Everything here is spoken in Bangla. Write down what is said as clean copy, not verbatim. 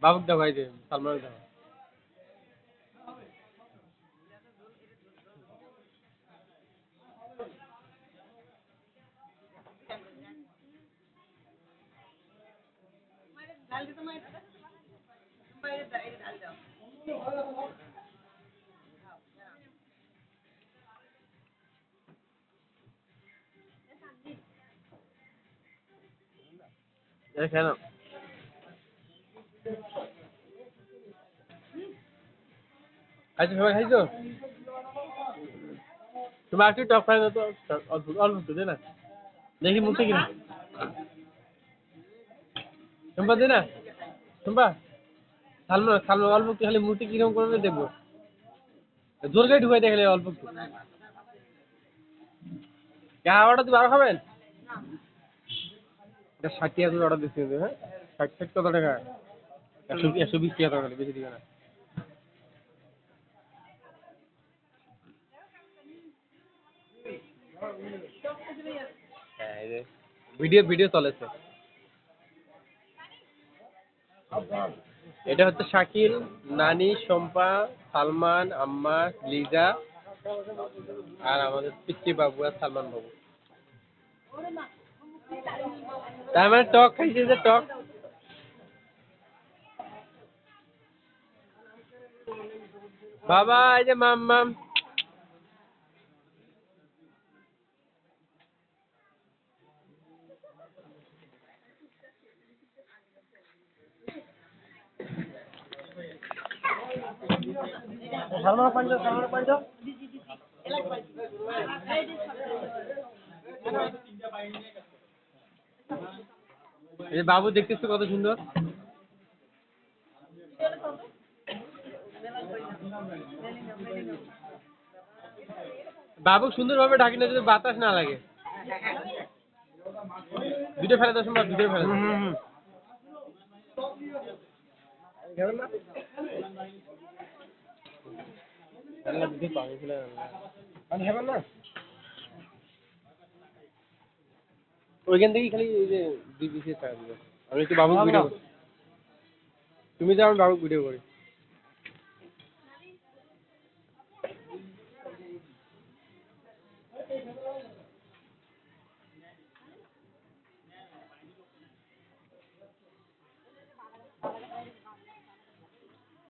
বাবুক দাও ভাই দে সালমান দাও ডাল দিতে মাই বাইরে ডাল দাও কেন আচ্ছা সবাই খাইছো তোমার একটু টক খাই তো অল্প অল্প দে না দেখি মুখে কিনা শুনবা দে না শুনবা সালমান সালমান অল্প একটু খালি মুখে কিরকম করবে দেখবো জোর গায়ে ঢুকাই দেখলে অল্প একটু অর্ডার দিবে আরো খাবেন এটা 60 টাকা অর্ডার দিচ্ছি হ্যাঁ 60 কত টাকা 120 টাকা বেশি দিবে না ভিডিও ভিডিও চলেছে এটা হচ্ছে শাকিল নানি শম্পা সালমান আম্মা লিজা আর আমাদের পিচ্চি বাবু আর সালমান বাবু তার মানে টক খাইছে যে টক বাবা এই যে মাম্মাম সালমান পাঞ্জা এই বাবু দেখতেছো কত সুন্দর বাবু সুন্দর ভাবে ঢাকি না যদি বাতাস না লাগে দুটো ফেলে দাও সম্ভব দুটো ফেলে ওইখান থেকেই খালি এই যে 2 পিসের টাকা দিবে আমি একটু বাবু ভিডিও তুমি যাও আমি বাবু ভিডিও করি